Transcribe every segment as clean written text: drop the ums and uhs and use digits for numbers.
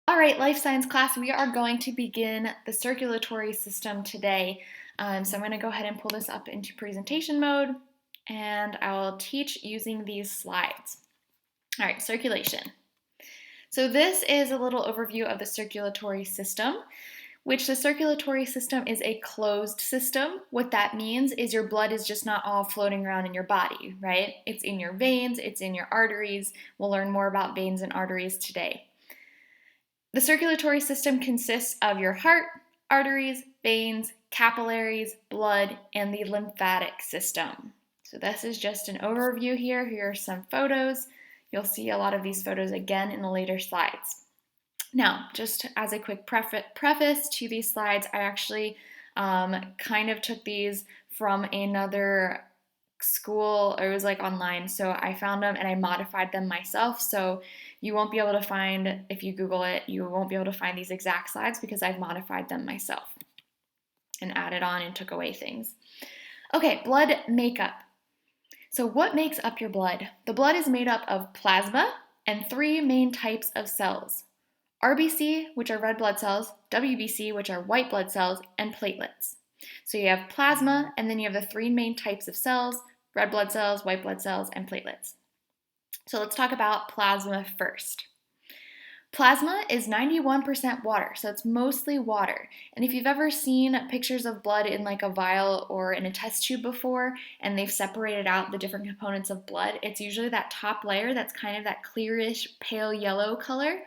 All right, life science class, we are going to begin the circulatory system today. So I'm going to go ahead and pull this up into presentation mode, and I'll teach using these slides. All right, circulation. So this is a little overview of the circulatory system, which the circulatory system is a closed system. What that means is your blood is just not all floating around in your body, right? It's in your veins, it's in your arteries. We'll learn more about veins and arteries today. The circulatory system consists of your heart, arteries, veins, capillaries, blood, and the lymphatic system. So this is just an overview here. Here are some photos. You'll see a lot of these photos again in the later slides. Now, just as a quick preface to these slides, I actually kind of took these from another school, or it was like online, so I found them and I modified them myself. So you won't be able to find, if you Google it, you won't be able to find these exact slides because I've modified them myself and added on and took away things. Okay, blood makeup. So what makes up your blood? The blood is made up of plasma and three main types of cells: RBC, which are red blood cells, WBC, which are white blood cells, and platelets. So you have plasma, and then you have the three main types of cells: red blood cells, white blood cells, and platelets. So let's talk about plasma first. Plasma is 91% water, so it's mostly water. And if you've ever seen pictures of blood in like a vial or in a test tube before, and they've separated out the different components of blood, it's usually that top layer that's kind of that clearish pale yellow color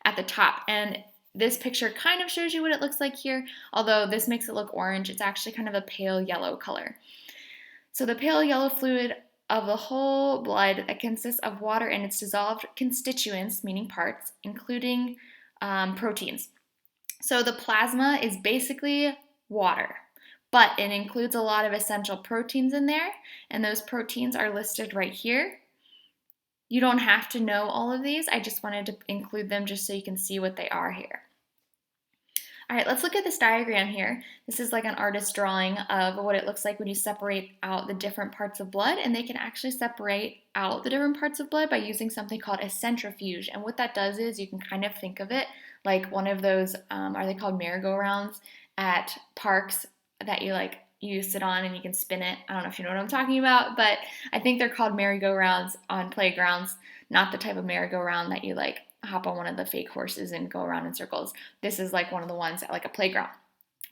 at the top. And this picture kind of shows you what it looks like here, although this makes it look orange. It's actually kind of a pale yellow color. So the pale yellow fluid of the whole blood that consists of water and its dissolved constituents, meaning parts, including proteins. So the plasma is basically water, but it includes a lot of essential proteins in there, and those proteins are listed right here. You don't have to know all of these. I just wanted to include them just so you can see what they are here. All right, let's look at this diagram here. This is like an artist drawing of what it looks like when you separate out the different parts of blood, and they can actually separate out the different parts of blood by using something called a centrifuge. And what that does is you can kind of think of it like one of those, are they called merry-go-rounds at parks that you sit on and you can spin it. I don't know if you know what I'm talking about, but I think they're called merry-go-rounds on playgrounds, not the type of merry-go-round that you hop on one of the fake horses and go around in circles. This is like one of the ones at like a playground.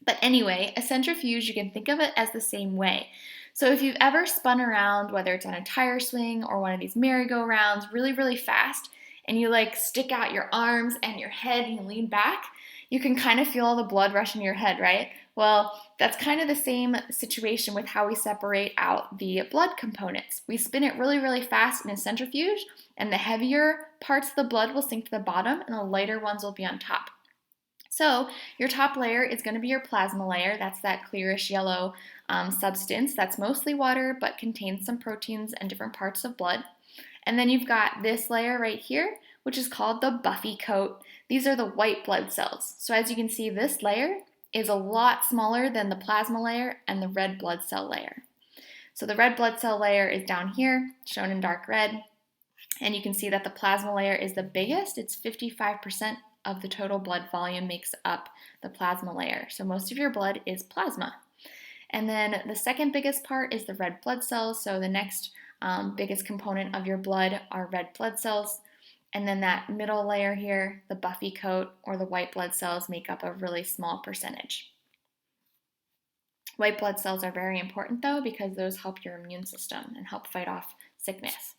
But anyway, a centrifuge, you can think of it as the same way. So if you've ever spun around, whether it's on a tire swing or one of these merry-go-rounds really, really fast, and you stick out your arms and your head and you lean back, you can kind of feel all the blood rush in your head, right? Well, that's kind of the same situation with how we separate out the blood components. We spin it really, really fast in a centrifuge, and the heavier parts of the blood will sink to the bottom, and the lighter ones will be on top. So your top layer is going to be your plasma layer. That's that clearish yellow substance that's mostly water but contains some proteins and different parts of blood. And then you've got this layer right here, which is called the buffy coat. These are the white blood cells. So as you can see, this layer is a lot smaller than the plasma layer and the red blood cell layer. So the red blood cell layer is down here, shown in dark red. And you can see that the plasma layer is the biggest. It's 55% of the total blood volume makes up the plasma layer. So most of your blood is plasma. And then the second biggest part is the red blood cells. So the next biggest component of your blood are red blood cells. And then that middle layer here, the buffy coat or the white blood cells, make up a really small percentage. White blood cells are very important though, because those help your immune system and help fight off sickness.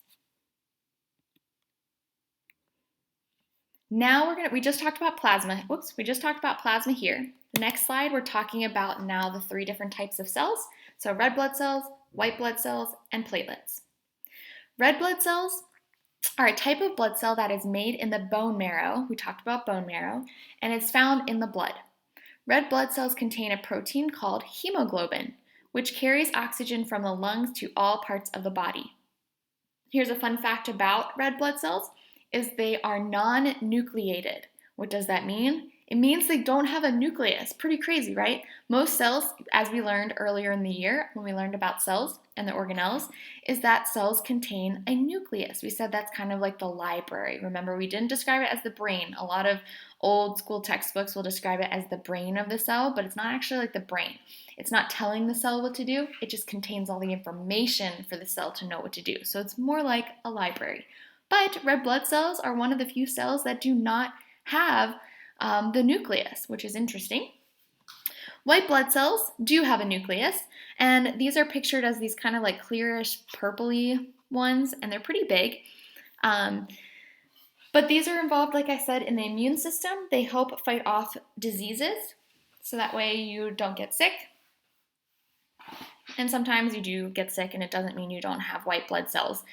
Now we just talked about plasma. We just talked about plasma here. The next slide, we're talking about now the three different types of cells. So red blood cells, white blood cells, and platelets. Red blood cells are a type of blood cell that is made in the bone marrow. We talked about bone marrow, and it's found in the blood. Red blood cells contain a protein called hemoglobin, which carries oxygen from the lungs to all parts of the body. Here's a fun fact about red blood cells, is they are non-nucleated. What does that mean? It means they don't have a nucleus. Pretty crazy, right? Most cells, as we learned earlier in the year when we learned about cells and the organelles, is that cells contain a nucleus. We said that's kind of like the library. Remember, we didn't describe it as the brain. A lot of Old school textbooks will describe it as the brain of the cell, but it's not actually like the brain. It's not telling the cell what to do, it just contains all the information for the cell to know what to do. So it's more like a library. But red blood cells are one of the few cells that do not have the nucleus, which is interesting. White blood cells do have a nucleus, and these are pictured as these kind of like clearish purpley ones, and they're pretty big. But these are involved, like I said, in the immune system. They help fight off diseases, so that way you don't get sick. And sometimes you do get sick, and it doesn't mean you don't have white blood cells.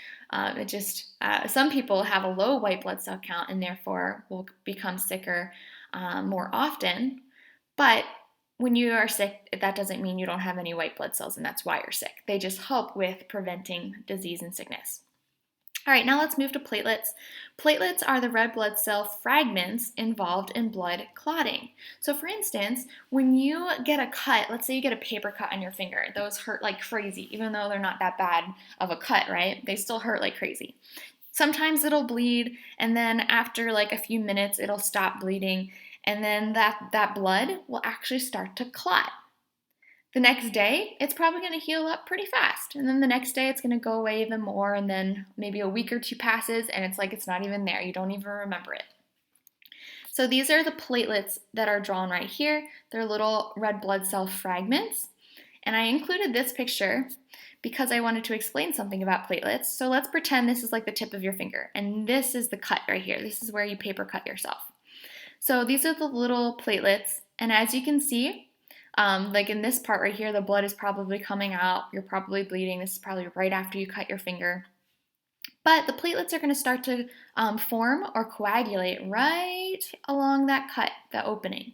Some people have a low white blood cell count and therefore will become sicker more often. But when you are sick, that doesn't mean you don't have any white blood cells, and that's why you're sick. They just help with preventing disease and sickness. All right, now let's move to platelets. Platelets are the red blood cell fragments involved in blood clotting. So for instance, when you get a cut, let's say you get a paper cut on your finger, those hurt like crazy, even though they're not that bad of a cut, right? They still hurt like crazy. Sometimes it'll bleed, and then after like a few minutes, it'll stop bleeding, and then that blood will actually start to clot. The next day, it's probably going to heal up pretty fast. And then the next day, it's going to go away even more. And then maybe a week or two passes, and it's like it's not even there. You don't even remember it. So these are the platelets that are drawn right here. They're little red blood cell fragments. And I included this picture because I wanted to explain something about platelets. So let's pretend this is like the tip of your finger. And this is the cut right here. This is where you paper cut yourself. So these are the little platelets. And as you can see, like in this part right here, the blood is probably coming out. You're probably bleeding. This is probably right after you cut your finger. But the platelets are going to start to form or coagulate right along that cut, the opening.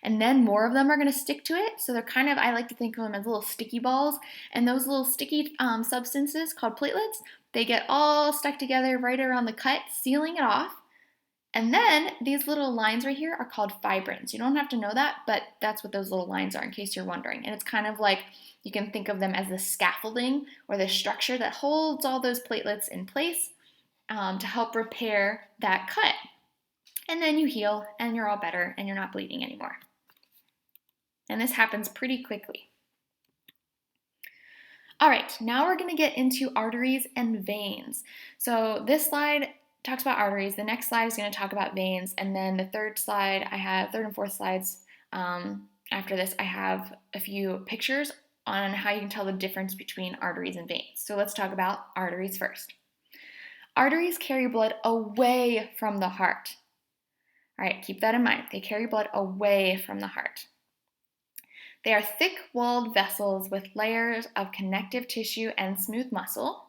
And then more of them are going to stick to it. So they're kind of, I like to think of them as little sticky balls. And those little sticky substances called platelets, they get all stuck together right around the cut, sealing it off. And then these little lines right here are called fibrins. You don't have to know that, but that's what those little lines are in case you're wondering. And it's kind of like you can think of them as the scaffolding or the structure that holds all those platelets in place to help repair that cut. And then you heal and you're all better and you're not bleeding anymore. And this happens pretty quickly. All right, now we're going to get into arteries and veins. So this slide talks about arteries. The next slide is going to talk about veins. And then the third and fourth slides after this, I have a few pictures on how you can tell the difference between arteries and veins. So let's talk about arteries first. Arteries carry blood away from the heart. All right, keep that in mind. They carry blood away from the heart. They are thick-walled vessels with layers of connective tissue and smooth muscle.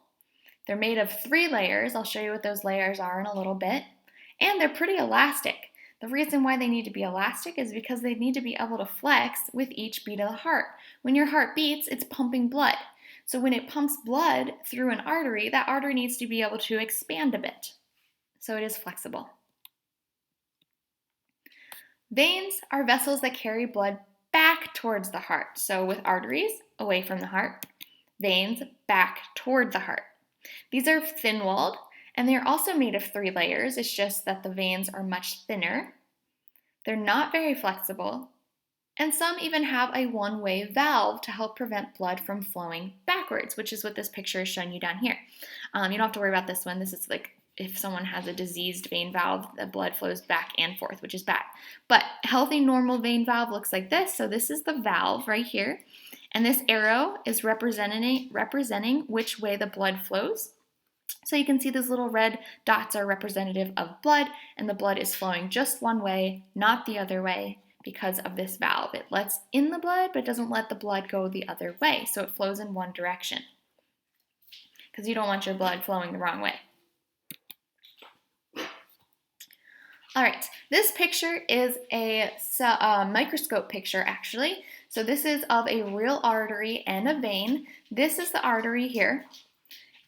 They're made of 3 layers. I'll show you what those layers are in a little bit. And they're pretty elastic. The reason why they need to be elastic is because they need to be able to flex with each beat of the heart. When your heart beats, it's pumping blood. So when it pumps blood through an artery, that artery needs to be able to expand a bit. So it is flexible. Veins are vessels that carry blood back towards the heart. So with arteries, away from the heart. Veins, back toward the heart. These are thin-walled, and they're also made of 3 layers. It's just that the veins are much thinner. They're not very flexible, and some even have a one-way valve to help prevent blood from flowing backwards, which is what this picture is showing you down here. You don't have to worry about this one. This is like if someone has a diseased vein valve, the blood flows back and forth, which is bad. But healthy, normal vein valve looks like this. So this is the valve right here. And this arrow is representing which way the blood flows. So you can see these little red dots are representative of blood, and the blood is flowing just one way, not the other way, because of this valve. It lets in the blood, but doesn't let the blood go the other way, so it flows in one direction. Because you don't want your blood flowing the wrong way. All right, this picture is a microscope picture, actually. So this is of a real artery and a vein. This is the artery here,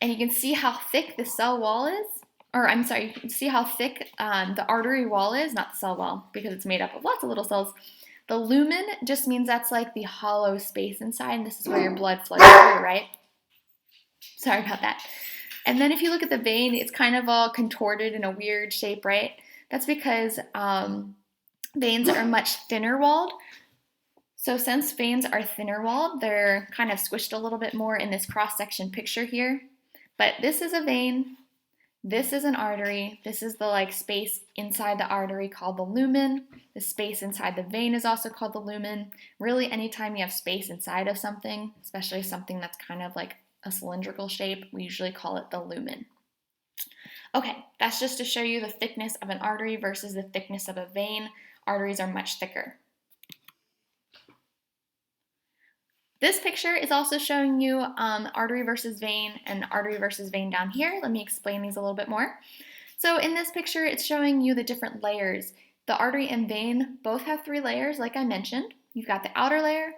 and you can see how thick the cell wall is. You can see how thick the artery wall is, not the cell wall, because it's made up of lots of little cells. The lumen just means that's like the hollow space inside, and this is where your blood flows through, right? Sorry about that. And then if you look at the vein, it's kind of all contorted in a weird shape, right? That's because Veins are much thinner walled. So since veins are thinner walled, they're kind of squished a little bit more in this cross-section picture here. But this is a vein, this is an artery, this is the like space inside the artery called the lumen. The space inside the vein is also called the lumen. Really, anytime you have space inside of something, especially something that's kind of like a cylindrical shape, we usually call it the lumen. Okay, that's just to show you the thickness of an artery versus the thickness of a vein. Arteries are much thicker. This picture is also showing you artery versus vein and artery versus vein down here. Let me explain these a little bit more. So in this picture, it's showing you the different layers. The artery and vein both have 3 layers, like I mentioned. You've got the outer layer,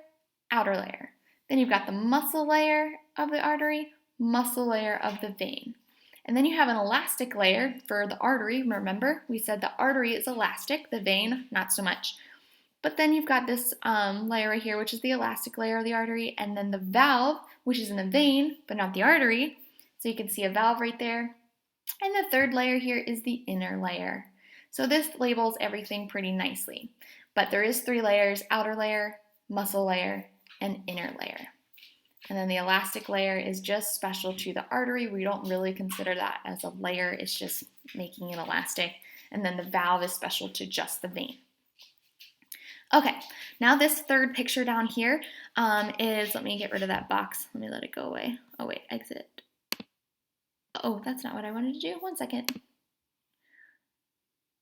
outer layer. Then you've got the muscle layer of the artery, muscle layer of the vein. And then you have an elastic layer for the artery. Remember, we said the artery is elastic, the vein, not so much. But then you've got this layer right here, which is the elastic layer of the artery, and then the valve, which is in the vein, but not the artery. So you can see a valve right there. And the third layer here is the inner layer. So this labels everything pretty nicely. But there is 3 layers: outer layer, muscle layer, and inner layer. And then the elastic layer is just special to the artery. We don't really consider that as a layer. It's just making it elastic. And then the valve is special to just the vein. Okay, now this third picture down here is, let me get rid of that box. Let me let it go away. Oh wait, exit. Oh, that's not what I wanted to do. 1 second.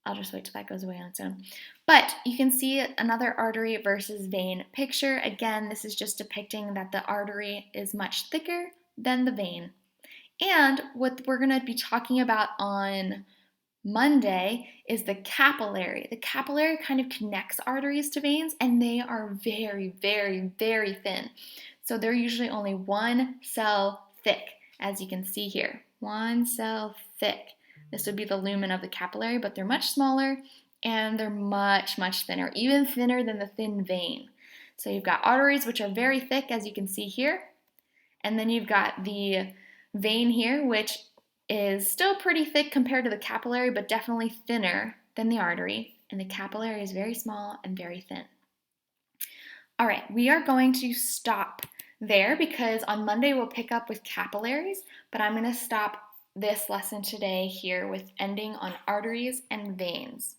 I'll just wait till that goes away on its own. But you can see another artery versus vein picture. Again, this is just depicting that the artery is much thicker than the vein. And what we're going to be talking about on Monday is the capillary. The capillary kind of connects arteries to veins, and they are very, very, very thin. So they're usually only 1 cell thick, as you can see here. 1 cell thick. This would be the lumen of the capillary, but they're much smaller and they're much, much thinner, even thinner than the thin vein. So you've got arteries, which are very thick, as you can see here. And then you've got the vein here, which is still pretty thick compared to the capillary, but definitely thinner than the artery. And the capillary is very small and very thin. All right, we are going to stop there because on Monday we'll pick up with capillaries, but I'm going to stop this lesson today here with ending on arteries and veins.